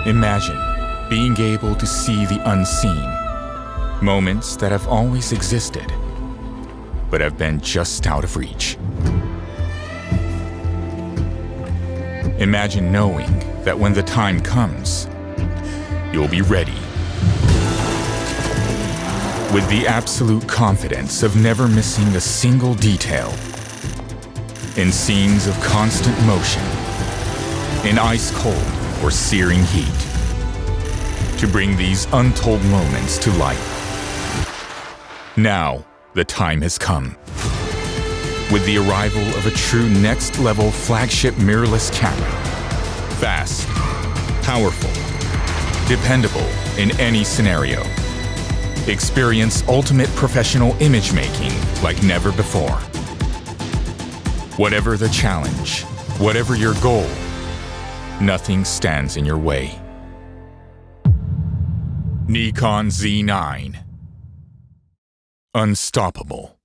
Imagine being able to see the unseen, moments that have always existed, but have been just out of reach. Imagine knowing that when the time comes, you'll be ready. With the absolute confidence of never missing a single detail. In scenes of constant motion, in ice cold or searing heat, to bring these untold moments to life. Now, the time has come. With the arrival of a true next-level flagship mirrorless camera. Fast, powerful, dependable in any scenario. Experience ultimate professional image making like never before. Whatever the challenge, whatever your goal, nothing stands in your way. Nikon Z9. Unstoppable.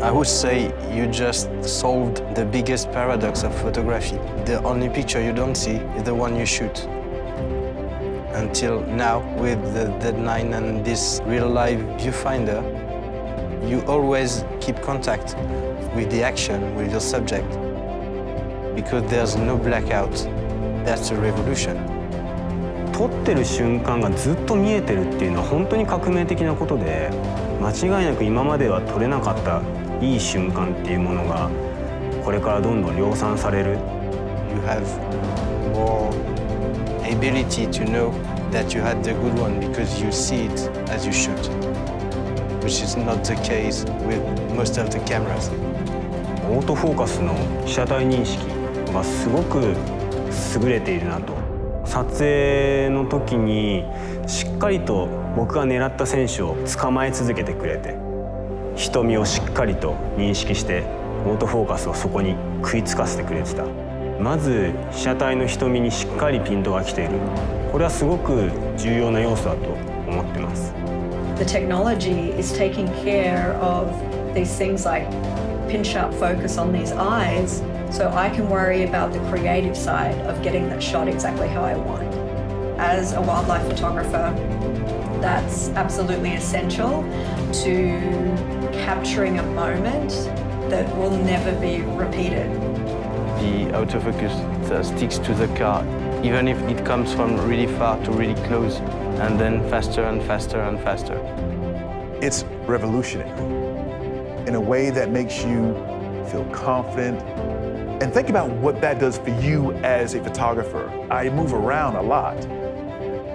I would say you just solved the biggest paradox of photography. The only picture you don't see is the one you shoot. Until now, with the Z9 and this real-life viewfinder, you always keep contact with the action, with your subject, because there's no blackout. That's a revolution. 撮ってる瞬間がずっと見えてるっていうのは本当に革命的なことで、間違いなく今までは撮れなかったいい瞬間っていうものがこれからどんどん量産される you have more ability to know that you had the good one because you see it as you shoot, which is not the case with most of the cameras. オートフォーカスの被写体認識がすごく優れているなと。撮影の時にしっかりと僕が狙った選手を捕まえ続けてくれて、瞳をしっかりと認識してオートフォーカスをそこに食いつかせてくれてた。まず被写体の瞳にしっかりピントが来ている。これはすごく重要な要素だと思ってます。The technology is taking care of these things like pin-sharp focus on these eyes, so I can worry about the creative side of getting that shot exactly how I want. As a wildlife photographer, that's absolutely essential to capturing a moment that will never be repeated. The autofocus sticks to the car, even if it comes from really far to really close, and then faster and faster and faster. It's revolutionary in a way that makes you feel confident. And think about what that does for you as a photographer. I move around a lot.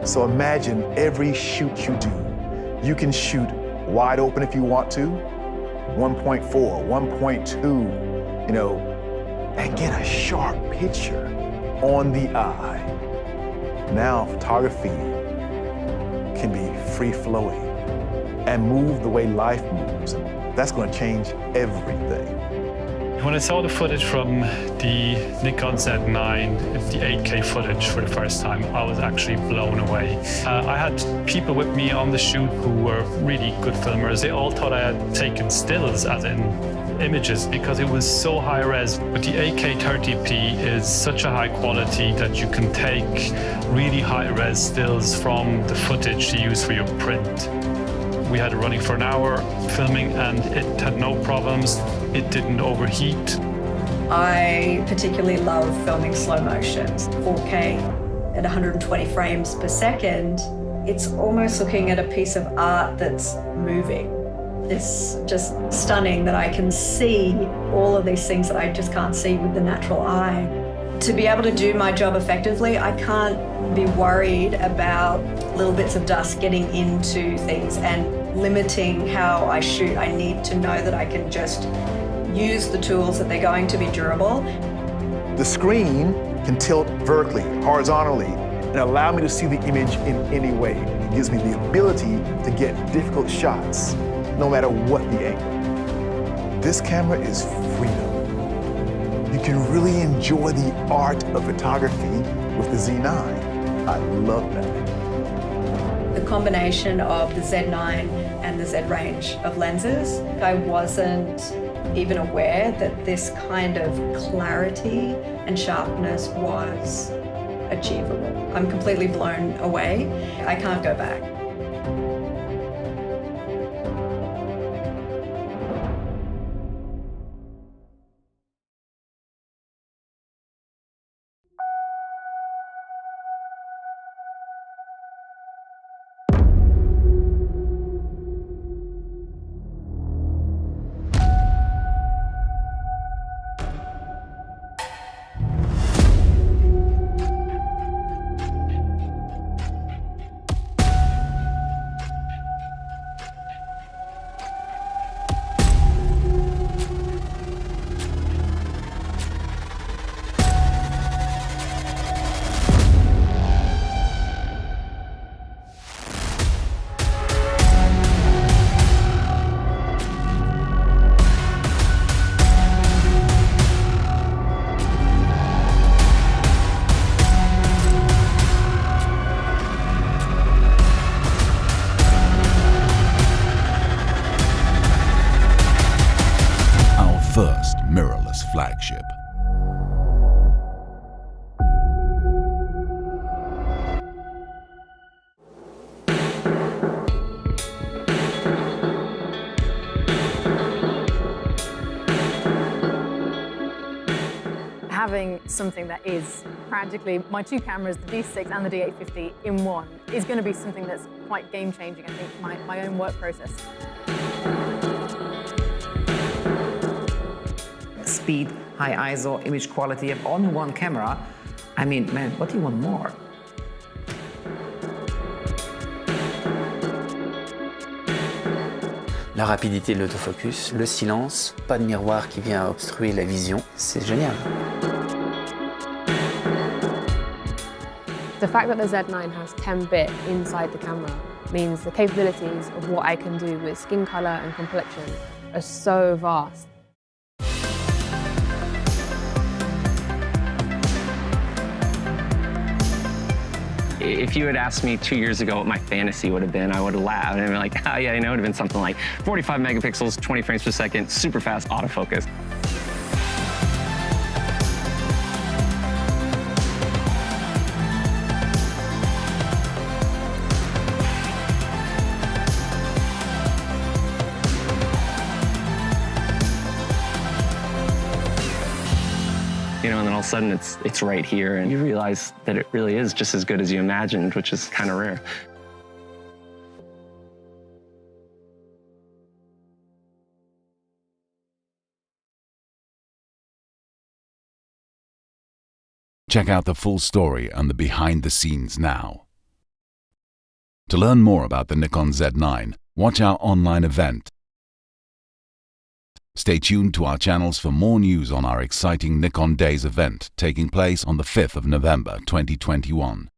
So imagine every shoot you do. You can shoot wide open if you want to, 1.4, 1.2, and get a sharp picture on the eye. Now photography can be free-flowing and move the way life moves. That's going to change everything. When I saw the footage from the Nikon Z9, the 8K footage for the first time, I was actually blown away. I had people with me on the shoot who were really good filmers. They all thought I had taken stills, as in images, because it was so high res. But the 8K 30p is such a high quality that you can take really high res stills from the footage to use for your print. We had it running for an hour filming and it had no problems. It didn't overheat. I particularly love filming slow motions, 4K at 120 frames per second. It's almost looking at a piece of art that's moving. It's just stunning that I can see all of these things that I just can't see with the natural eye. To be able to do my job effectively, I can't be worried about little bits of dust getting into things and limiting how I shoot. I need to know that I can just use the tools, that they're going to be durable. The screen can tilt vertically, horizontally, and allow me to see the image in any way. It gives me the ability to get difficult shots, no matter what the angle. This camera is freedom. You can really enjoy the art of photography with the Z9. I love that. The combination of the Z9 and the Z range of lenses, I wasn't even aware that this kind of clarity and sharpness was achievable. I'm completely blown away. I can't go back. First mirrorless flagship. Having something that is practically my two cameras, the D6 and the D850 in one, is going to be something that's quite game-changing, I think, for my own work process. Speed high ISO image quality on one camera. I mean, man, what do you want more? La rapidité de l'autofocus, le silence, pas de miroir qui vient obstruer la vision, c'est génial. The fact that the Z9 has 10-bit inside the camera means the capabilities of what I can do with skin color and complexion are so vast. If you had asked me 2 years ago what my fantasy would have been, I would have laughed and been like, oh yeah, I know, it would have been something like 45 megapixels, 20 frames per second, super fast autofocus. You know, and then all of a sudden it's right here, and you realize that it really is just as good as you imagined, which is kind of rare. Check out the full story and the behind the scenes now. To learn more about the Nikon Z9, watch our online event. Stay tuned to our channels for more news on our exciting Nikon Days event taking place on the 5th of November 2021.